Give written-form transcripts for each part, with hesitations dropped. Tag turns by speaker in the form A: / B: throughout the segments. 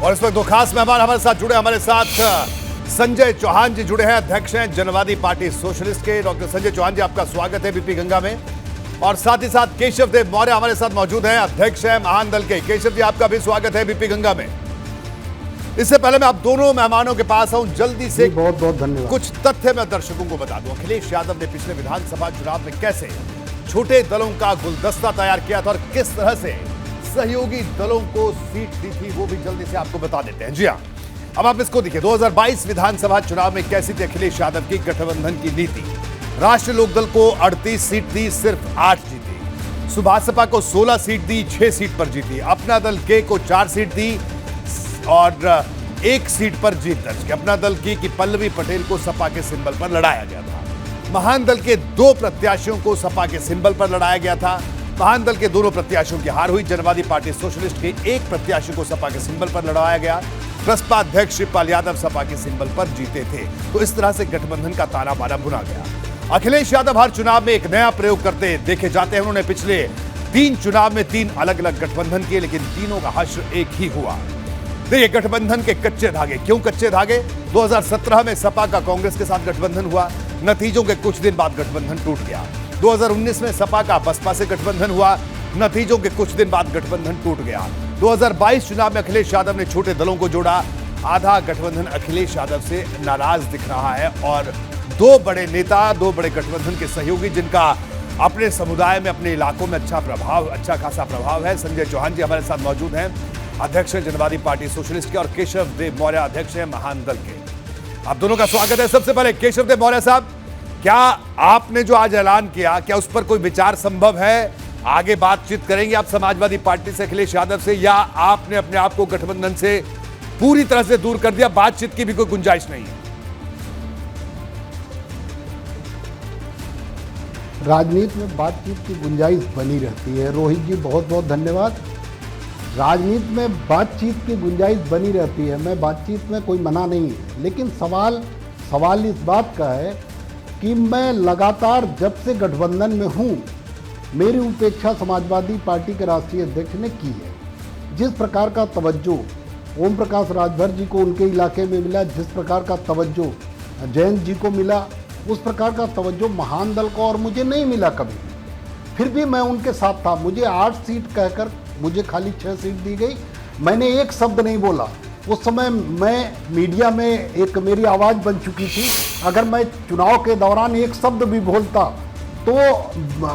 A: और इस वक्त दो खास मेहमान हमारे साथ जुड़े। हमारे साथ संजय चौहान जी जुड़े हैं, अध्यक्ष हैं जनवादी पार्टी सोशलिस्ट के। डॉक्टर संजय चौहान जी, आपका स्वागत है बीपी गंगा में। और साथ ही साथ केशव देव मौर्य हमारे साथ मौजूद हैं, अध्यक्ष हैं महान दल के। केशव जी, आपका भी स्वागत है बीपी गंगा में। इससे पहले मैं आप दोनों मेहमानों के पास आऊं, जल्दी से
B: बहुत बहुत धन्यवाद।
A: कुछ तथ्य मैं दर्शकों को बता दूं। अखिलेश यादव ने पिछले विधानसभा चुनाव में कैसे छोटे दलों का गुलदस्ता तैयार किया था और किस तरह से सहयोगी दलों को सीट दी थी, वो भी जल्दी से आपको बता देते हैं। जी हाँ, अब आप इसको देखिए। 2022 विधानसभा चुनाव में कैसी थी अखिलेश यादव की गठबंधन की नीति। राष्ट्रीय लोकदल को 38 सीट दी, सिर्फ 8 जीती। सुभासपा को 16 सीट दी, 6 सीट पर जीती। अपना दल के को 4 सीट दी और 1 सीट पर जीत दर्ज की। अपना दल की पल्लवी पटेल को सपा के सिंबल पर लड़ाया गया था। महान दल के 2 प्रत्याशियों को सपा के सिंबल पर लड़ाया गया था। महान दल के दोनों प्रत्याशियों की हार हुई। जनवादी पार्टी सोशलिस्ट के 1 प्रत्याशी को सपा के सिंबल पर लड़ाया गया। बसपा अध्यक्ष शिवपाल यादव सपा के सिंबल पर जीते थे। तो इस तरह से गठबंधन का ताना बाना बुना गया। अखिलेश यादव हर चुनाव में एक नया प्रयोग करते देखे जाते हैं। उन्होंने पिछले 3 चुनाव में 3 अलग अलग गठबंधन किए, लेकिन तीनों का हश्र एक ही हुआ। देखिए, गठबंधन के कच्चे धागे। क्यों कच्चे धागे? 2017 में सपा का कांग्रेस के साथ गठबंधन हुआ, नतीजों के कुछ दिन बाद गठबंधन टूट गया। 2019 में सपा का बसपा से गठबंधन हुआ, नतीजों के कुछ दिन बाद गठबंधन टूट गया। 2022 चुनाव में अखिलेश यादव ने छोटे दलों को जोड़ा। आधा गठबंधन अखिलेश यादव से नाराज दिख रहा है और 2 बड़े नेता, 2 बड़े गठबंधन के सहयोगी, जिनका अपने समुदाय में, अपने इलाकों में अच्छा खासा प्रभाव है। संजय चौहान जी हमारे साथ मौजूद हैं, अध्यक्ष हैं जनवादी पार्टी सोशलिस्ट के, और केशव देव मौर्य अध्यक्ष हैं महान दल के। आप दोनों का स्वागत है। सबसे पहले केशव देव मौर्य साहब, क्या आपने जो आज ऐलान किया, क्या उस पर कोई विचार संभव है? आगे बातचीत करेंगे आप समाजवादी पार्टी से, अखिलेश यादव से, या आपने अपने आप को गठबंधन से पूरी तरह से दूर कर दिया, बातचीत की भी कोई गुंजाइश नहीं है?
B: राजनीति में बातचीत की गुंजाइश बनी रहती है। रोहित जी, बहुत बहुत धन्यवाद। राजनीति में बातचीत की गुंजाइश बनी रहती है, मैं बातचीत में कोई मना नहीं है, लेकिन सवाल इस बात का है कि मैं लगातार जब से गठबंधन में हूँ, मेरी उपेक्षा समाजवादी पार्टी के राष्ट्रीय अध्यक्ष ने की है। जिस प्रकार का तवज्जो ओम प्रकाश राजभर जी को उनके इलाके में मिला, जिस प्रकार का तवज्जो जयंत जी को मिला, उस प्रकार का तवज्जो महान दल को और मुझे नहीं मिला कभी। फिर भी मैं उनके साथ था। मुझे 8 सीट कहकर मुझे खाली 6 सीट दी गई। मैंने एक शब्द नहीं बोला। उस समय मैं मीडिया में एक मेरी आवाज़ बन चुकी थी। अगर मैं चुनाव के दौरान एक शब्द भी बोलता तो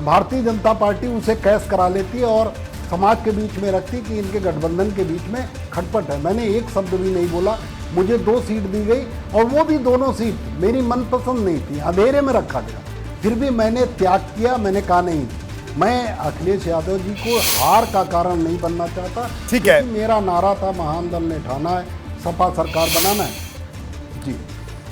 B: भारतीय जनता पार्टी उसे कैश करा लेती और समाज के बीच में रखती कि इनके गठबंधन के बीच में खटपट है। मैंने एक शब्द भी नहीं बोला। मुझे 2 सीट दी गई और वो भी दोनों सीट मेरी मनपसंद नहीं थी, अंधेरे में रखा गया। फिर भी मैंने त्याग किया। मैंने कहा नहीं, मैं अखिलेश यादव जी को हार का कारण नहीं बनना चाहता।
A: ठीक है,
B: मेरा नारा था महान दल ने ठाना है, सपा सरकार बनाना है। जी,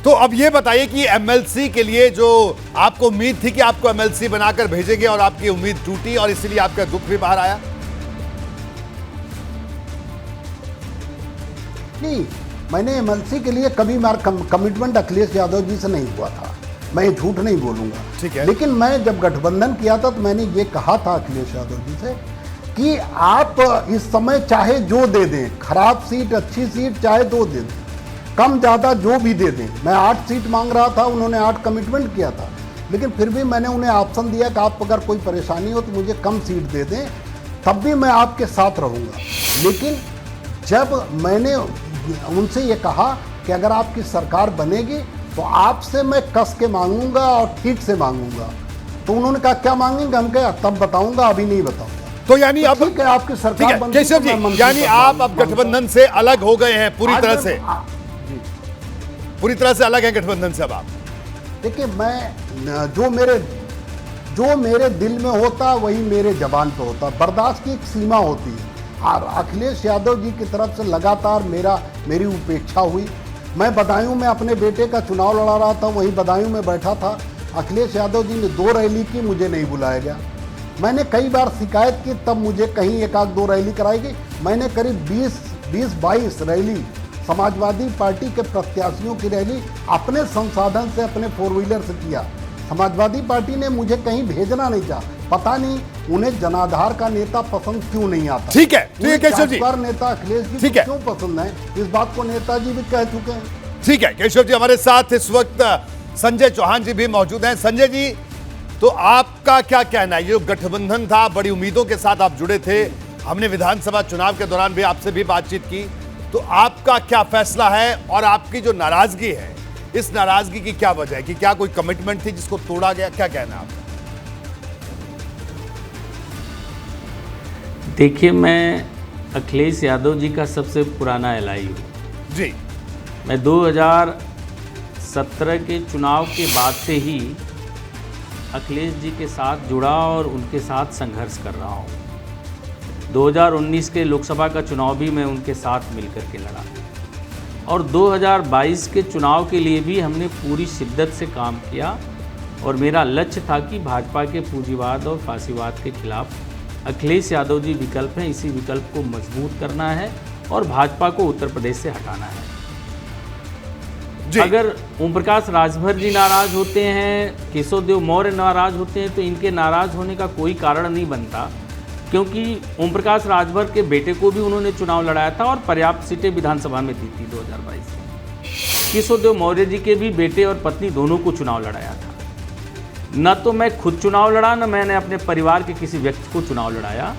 A: तो अब ये बताइए कि एमएलसी के लिए जो आपको उम्मीद थी कि आपको एमएलसी बनाकर भेजेंगे, और आपकी उम्मीद टूटी और इसीलिए आपका दुख भी बाहर आया?
B: नहीं, मैंने एमएलसी के लिए कभी मेरा कमिटमेंट अखिलेश यादव जी से नहीं हुआ था, मैं ये झूठ नहीं बोलूँगा।
A: ठीक है,
B: लेकिन मैं जब गठबंधन किया था तो मैंने ये कहा था अखिलेश यादव जी से कि आप इस समय चाहे जो दे दें, खराब सीट, अच्छी सीट, चाहे 2 दे दें, कम ज़्यादा जो भी दे दें। मैं 8 सीट मांग रहा था, उन्होंने 8 कमिटमेंट किया था, लेकिन फिर भी मैंने उन्हें ऑप्शन दिया कि आप अगर कोई परेशानी हो तो मुझे कम सीट दे दें, तब भी मैं आपके साथ रहूँगा। लेकिन जब मैंने उनसे ये कहा कि अगर आपकी सरकार बनेगी तो आपसे मैं कस के मांगूंगा और ठीक से मांगूंगा, तो उन्होंने कहा क्या मांगेंगे? हम कहा तब बताऊंगा, अभी नहीं बताऊंगा।
A: तो यानी अब
B: ठीक है, आपकी सरकार बनती है।
A: केशव जी, यानी आप अब गठबंधन से अलग हो गए हैं पूरी तरह से? पूरी तरह से अलग है गठबंधन से अब आप?
B: देखिए, मैं जो मेरे दिल में होता वही मेरे जबान पे होता। बर्दाश्त की एक सीमा होती है और अखिलेश यादव जी की तरफ से लगातार मेरी उपेक्षा हुई। मैं बदायूं में अपने बेटे का चुनाव लड़ा रहा था, वहीं बदायूं में बैठा था। अखिलेश यादव जी ने 2 रैली की, मुझे नहीं बुलाया गया। मैंने कई बार शिकायत की, तब मुझे कहीं 1-2 रैली कराई गई। मैंने करीब 20-22 रैली समाजवादी पार्टी के प्रत्याशियों की रैली अपने संसाधन से, अपने 4 व्हीलर से किया। समाजवादी पार्टी ने मुझे कहीं भेजना नहीं चाहा। पता नहीं उन्हें जनाधार का नेता पसंद क्यों नहीं आता।
A: ठीक है केशव जी,
B: नेता अखिलेश जी
A: ठीक है,
B: क्यों पसंद है, इस बात को नेताजी भी कह चुके हैं।
A: ठीक है केशव जी, हमारे साथ इस वक्त संजय चौहान जी भी मौजूद हैं। संजय जी, तो आपका क्या कहना है, ये जो गठबंधन था, बड़ी उम्मीदों के साथ आप जुड़े थे, हमने विधानसभा चुनाव के दौरान भी आपसे भी बातचीत की, तो आपका क्या फैसला है और आपकी जो नाराजगी है, इस नाराजगी की क्या वजह है? कि क्या कोई कमिटमेंट थी जिसको तोड़ा गया, क्या कहना है आपका?
C: देखिए, मैं अखिलेश यादव जी का सबसे पुराना एलआई हूँ
A: जी।
C: मैं 2017 के चुनाव के बाद से ही अखिलेश जी के साथ जुड़ा और उनके साथ संघर्ष कर रहा हूँ। 2019 के लोकसभा का चुनाव भी मैं उनके साथ मिलकर के लड़ा और 2022 के चुनाव के लिए भी हमने पूरी शिद्दत से काम किया और मेरा लक्ष्य था कि भाजपा के पूंजीवाद और फांसीवाद के खिलाफ अखिलेश यादव जी विकल्प हैं, इसी विकल्प को मजबूत करना है और भाजपा को उत्तर प्रदेश से हटाना है। अगर ओम प्रकाश राजभर जी नाराज होते हैं, केशव देव मौर्य नाराज होते हैं, तो इनके नाराज होने का कोई कारण नहीं बनता, क्योंकि ओम प्रकाश राजभर के बेटे को भी उन्होंने चुनाव लड़ाया था और पर्याप्त सीटें विधानसभा में दी थी 2022 में। केशव देव मौर्य जी के भी बेटे और पत्नी दोनों को चुनाव लड़ाया था। न तो मैं खुद चुनाव लड़ा, न मैंने अपने परिवार के किसी व्यक्ति को चुनाव लड़ाया,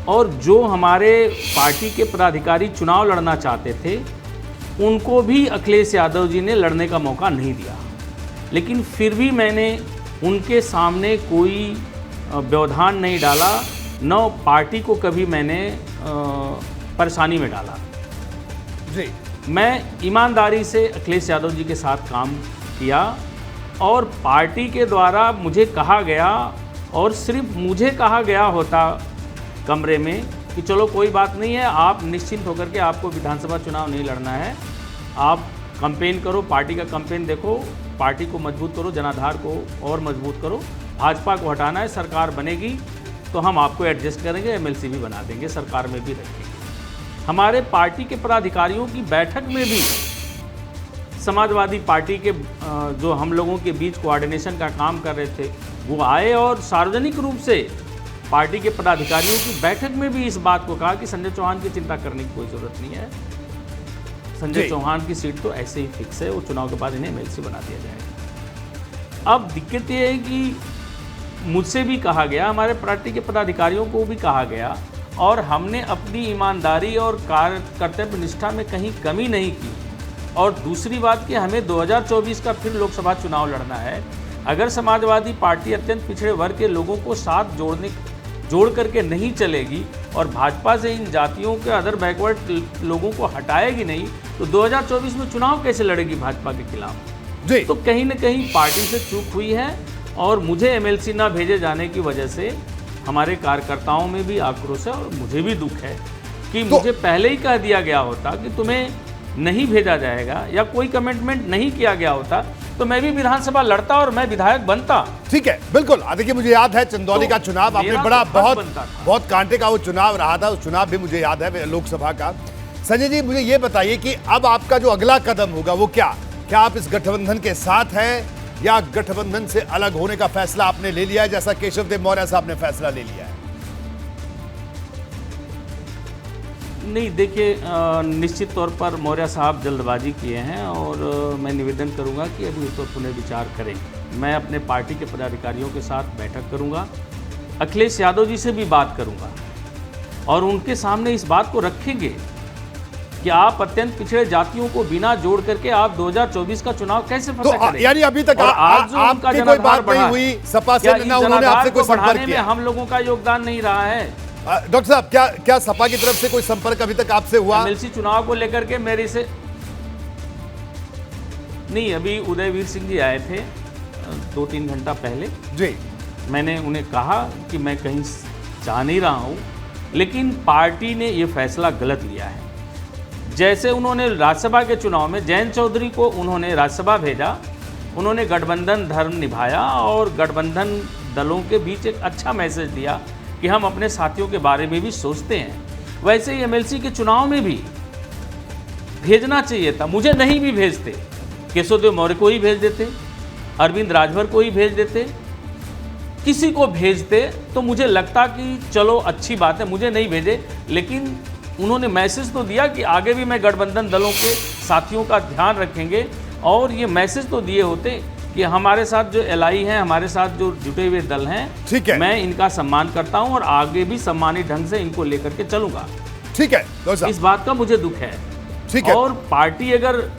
C: और जो हमारे पार्टी के पदाधिकारी चुनाव लड़ना चाहते थे उनको भी अखिलेश यादव जी ने लड़ने का मौका नहीं दिया। लेकिन फिर भी मैंने उनके सामने कोई व्यवधान नहीं डाला, न पार्टी को कभी मैंने परेशानी में डाला।
A: जी,
C: मैं ईमानदारी से अखिलेश यादव जी के साथ काम किया और पार्टी के द्वारा मुझे कहा गया, और सिर्फ मुझे कहा गया होता कमरे में कि चलो कोई बात नहीं है, आप निश्चिंत होकर के, आपको विधानसभा चुनाव नहीं लड़ना है, आप कैंपेन करो, पार्टी का कैंपेन देखो, पार्टी को मजबूत करो, जनाधार को और मजबूत करो, भाजपा को हटाना है, सरकार बनेगी तो हम आपको एडजस्ट करेंगे, एमएलसी भी बना देंगे, सरकार में भी रखेंगे। हमारे पार्टी के पदाधिकारियों की बैठक में भी समाजवादी पार्टी के जो हम लोगों के बीच कोऑर्डिनेशन का काम कर रहे थे वो आए और सार्वजनिक रूप से पार्टी के पदाधिकारियों की बैठक में भी इस बात को कहा कि संजय चौहान की चिंता करने की कोई ज़रूरत नहीं है, संजय चौहान की सीट तो ऐसे ही फिक्स है, वो चुनाव के बाद इन्हें एमएलसी बना दिया जाएगा। अब दिक्कत ये है कि मुझसे भी कहा गया, हमारे पार्टी के पदाधिकारियों को भी कहा गया, और हमने अपनी ईमानदारी और कर्तव्य निष्ठा में कहीं कमी नहीं की। और दूसरी बात कि हमें 2024 का फिर लोकसभा चुनाव लड़ना है। अगर समाजवादी पार्टी अत्यंत पिछड़े वर्ग के लोगों को साथ जोड़ करके नहीं चलेगी और भाजपा से इन जातियों के अदर बैकवर्ड लोगों को हटाएगी नहीं, तो 2024 में चुनाव कैसे लड़ेगी भाजपा के खिलाफ? जी। तो कहीं न कहीं पार्टी से चूक हुई है और मुझे एमएलसी ना भेजे जाने की वजह से हमारे कार्यकर्ताओं में भी आक्रोश है और मुझे भी दुख है कि मुझे पहले ही कह दिया गया होता कि तुम्हें नहीं भेजा जाएगा या कोई कमिटमेंट नहीं किया गया होता तो मैं भी विधानसभा लड़ता और मैं विधायक बनता।
A: ठीक है, बिल्कुल। देखिए, मुझे याद है चंदौली का चुनाव, आपने बड़ा बहुत कांटे का वो चुनाव रहा था, उस चुनाव भी मुझे याद है लोकसभा का। संजय जी, मुझे ये बताइए कि अब आपका जो अगला कदम होगा वो क्या आप इस गठबंधन के साथ हैं या गठबंधन से अलग होने का फैसला आपने ले लिया है, जैसा केशव देव मौर्य साहब ने फैसला ले लिया है?
C: नहीं, देखिए, निश्चित तौर पर मौर्य साहब जल्दबाजी किए हैं और मैं निवेदन करूंगा कि अभी उस पर पुनर्विचार करें। मैं अपने पार्टी के पदाधिकारियों के साथ बैठक करूंगा, अखिलेश यादव जी से भी बात करूंगा और उनके सामने इस बात को रखेंगे कि आप अत्यंत पिछड़े जातियों को बिना जोड़ करके आप 2024 का चुनाव कैसे फतह करेंगे।
A: यानी अभी तक आपकी कोई बात नहीं हुई, सपा से उन्होंने आपसे कोई संपर्क किया?
C: हम लोगों का योगदान नहीं रहा है।
A: डॉक्टर साहब, क्या सपा की तरफ से कोई संपर्क अभी तक आपसे हुआ?
C: एमएलसी चुनाव को लेकर के मेरे से नहीं, अभी उदयवीर सिंह जी आए थे 2-3 घंटा पहले
A: जी।
C: मैंने उन्हें कहा कि मैं कहीं जा नहीं रहा हूं, लेकिन पार्टी ने ये फैसला गलत लिया है। जैसे उन्होंने राज्यसभा के चुनाव में जयंत चौधरी को उन्होंने राज्यसभा भेजा, उन्होंने गठबंधन धर्म निभाया और गठबंधन दलों के बीच एक अच्छा मैसेज दिया कि हम अपने साथियों के बारे में भी सोचते हैं। वैसे ही एमएलसी के चुनाव में भी भेजना चाहिए था, मुझे नहीं भी भेजते, केशव देव मौर्य को ही भेज देते, अरविंद राजभर को ही भेज देते, किसी को भेजते तो मुझे लगता कि चलो अच्छी बात है, मुझे नहीं भेजे, लेकिन उन्होंने मैसेज तो दिया कि आगे भी मैं गठबंधन दलों के साथियों का ध्यान रखेंगे, और ये मैसेज तो दिए होते कि हमारे साथ जो एलआई हैं, हमारे साथ जो जुटे हुए दल हैं,
A: ठीक है,
C: मैं इनका सम्मान करता हूं और आगे भी सम्मानित ढंग से इनको लेकर के चलूंगा।
A: ठीक है,
C: इस बात का मुझे दुख है।
A: ठीक है,
C: और पार्टी अगर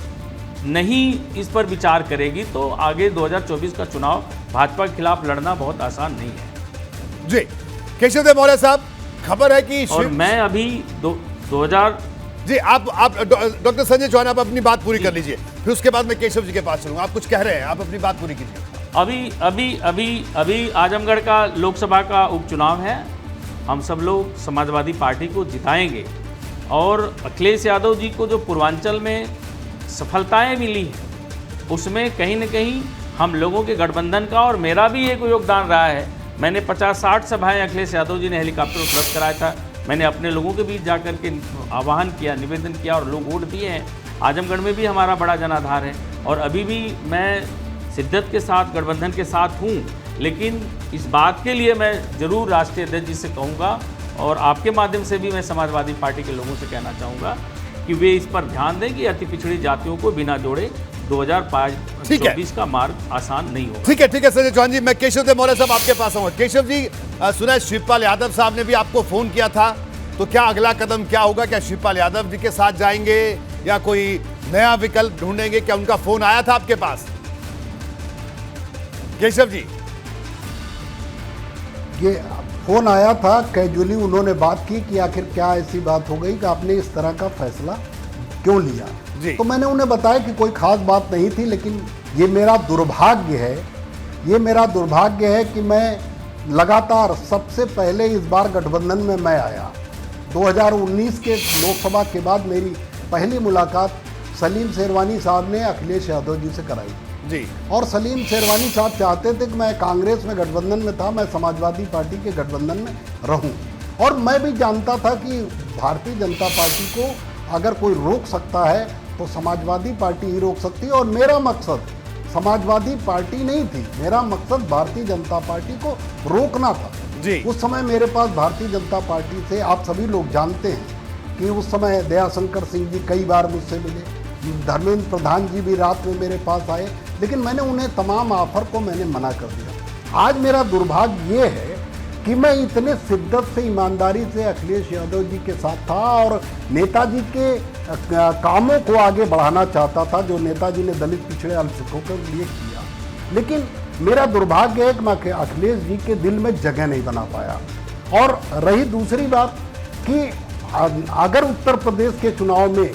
C: नहीं इस पर विचार करेगी तो आगे 2024 का चुनाव भाजपा के खिलाफ लड़ना बहुत आसान नहीं है।
A: जी केशव देव मौर्य साहब, खबर है कि
C: और मैं अभी 2000
A: जी आप डॉक्टर संजय चौहान, आप अपनी बात पूरी कर लीजिए, फिर उसके बाद मैं केशव जी के पास चलूंगा। आप कुछ कह रहे हैं, आप अपनी बात पूरी कीजिए।
C: अभी आजमगढ़ का लोकसभा का उपचुनाव है। हम सब लोग समाजवादी पार्टी को जिताएंगे, और अखिलेश यादव जी को जो पूर्वांचल में सफलताएं मिली हैं उसमें कहीं न कहीं हम लोगों के गठबंधन का और मेरा भी एक योगदान रहा है। मैंने 50-60 सभाएं अखिलेश यादव जी ने हेलीकॉप्टर उपलब्ध कराया था। मैंने अपने लोगों के बीच जाकर के आह्वान किया, निवेदन किया, और लोग वोट दिए हैं। आजमगढ़ में भी हमारा बड़ा जनाधार है, और अभी भी मैं शिद्दत के साथ गठबंधन के साथ हूँ। लेकिन इस बात के लिए मैं ज़रूर राष्ट्रीय अध्यक्ष जी से कहूँगा, और आपके माध्यम से भी मैं समाजवादी पार्टी के लोगों से कहना चाहूँगा कि वे इस पर ध्यान दें कि अति पिछड़ी जातियों को बिना जोड़े 2024 का मार्ग आसान नहीं होगा।
A: ठीक है संजय चौहान जी, मैं केशव देव मौर्य साहब आपके पास आऊंगा। केशव जी, सुना है शिवपाल यादव साहब ने भी आपको फोन किया था, तो क्या अगला कदम क्या होगा? क्या शिवपाल यादव जी के साथ जाएंगे या कोई नया विकल्प ढूंढेंगे? क्या उनका फोन आया था आपके पास? केशव जी,
B: ये फोन आया था, कैजुअली उन्होंने बात की कि आखिर क्या ऐसी बात हो गई कि आपने इस तरह का फैसला क्यों लिया
A: जी।
B: तो मैंने उन्हें बताया कि कोई खास बात नहीं थी, लेकिन ये मेरा दुर्भाग्य है कि मैं लगातार सबसे पहले इस बार गठबंधन में मैं आया। 2019 के लोकसभा के बाद मेरी पहली मुलाकात सलीम शेरवानी साहब ने अखिलेश यादव जी से कराई
A: जी।
B: और सलीम शेरवानी साहब चाहते थे कि मैं कांग्रेस में गठबंधन में था, मैं समाजवादी पार्टी के गठबंधन में रहूं, और मैं भी जानता था कि भारतीय जनता पार्टी को अगर कोई रोक सकता है तो समाजवादी पार्टी ही रोक सकती है। और मेरा मकसद समाजवादी पार्टी नहीं थी, मेरा मकसद भारतीय जनता पार्टी को रोकना था
A: जी।
B: उस समय मेरे पास भारतीय जनता पार्टी से, आप सभी लोग जानते हैं कि उस समय दयाशंकर सिंह जी कई बार मुझसे मिले, धर्मेंद्र प्रधान जी भी रात में मेरे पास आए, लेकिन मैंने उन्हें तमाम ऑफर को मैंने मना कर दिया। आज मेरा दुर्भाग्य ये है कि मैं इतने शिद्दत से, ईमानदारी से अखिलेश यादव जी के साथ था और नेताजी के कामों को आगे बढ़ाना चाहता था, जो नेताजी ने दलित पिछड़े अल्पसंख्यकों के लिए किया। लेकिन मेरा दुर्भाग्य है कि मैं अखिलेश जी के दिल में जगह नहीं बना पाया। और रही दूसरी बात कि अगर उत्तर प्रदेश के चुनाव में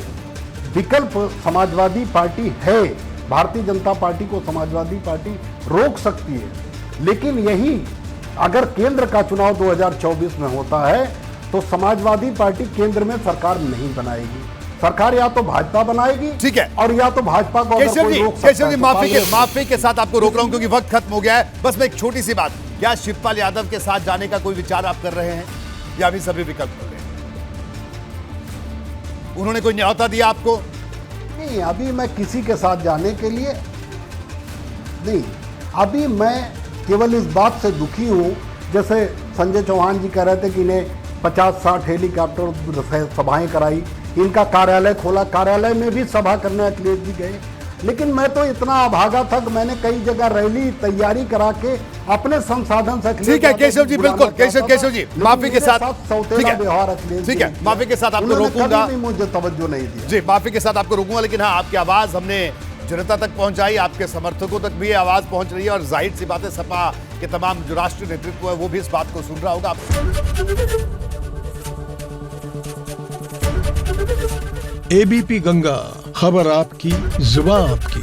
B: विकल्प समाजवादी पार्टी है, भारतीय जनता पार्टी को समाजवादी पार्टी रोक सकती है, लेकिन यही अगर केंद्र का चुनाव 2024 में होता है तो समाजवादी पार्टी केंद्र में सरकार नहीं बनाएगी, सरकार या तो भाजपा बनाएगी,
A: ठीक है,
B: और या तो भाजपा को
A: केशव जी माफी के साथ आपको रोक रहा हूं क्योंकि वक्त खत्म हो गया है। बस मैं एक छोटी सी बात, क्या शिवपाल यादव के साथ जाने का कोई विचार आप कर रहे हैं या अभी सभी विकल्प कर रहे हैं? उन्होंने कोई न्योता दिया आपको?
B: नहीं, अभी मैं किसी के साथ जाने के लिए नहीं, अभी मैं केवल इस बात से दुखी हूँ, जैसे संजय चौहान जी कह रहे थे कि इन्हें 50-60 हेलीकॉप्टर सभाएं कराई, इनका कार्यालय खोला, कार्यालय में भी सभा करने अखिलेश जी गए, लेकिन मैं तो इतना अभागा था कि मैंने कई जगह रैली तैयारी करा के अपने संसाधन से।
A: ठीक है केशव जी, बिल्कुल केशव जी, माफी के साथ
B: व्यवहार अखिलेश,
A: ठीक है, माफी के साथ आपको रोकूंगा,
B: मुझे तवज्जो नहीं दिया
A: जी, माफी के साथ आपको रोकूंगा, लेकिन हाँ, आपकी आवाज हमने जनता तक पहुंचाई, आपके समर्थकों तक भी आवाज पहुंच रही है, और जाहिर सी बात है सपा के तमाम जो राष्ट्रीय नेतृत्व है वो भी इस बात को सुन रहा होगा।
D: एबीपी गंगा, खबर आपकी, जुबान आपकी।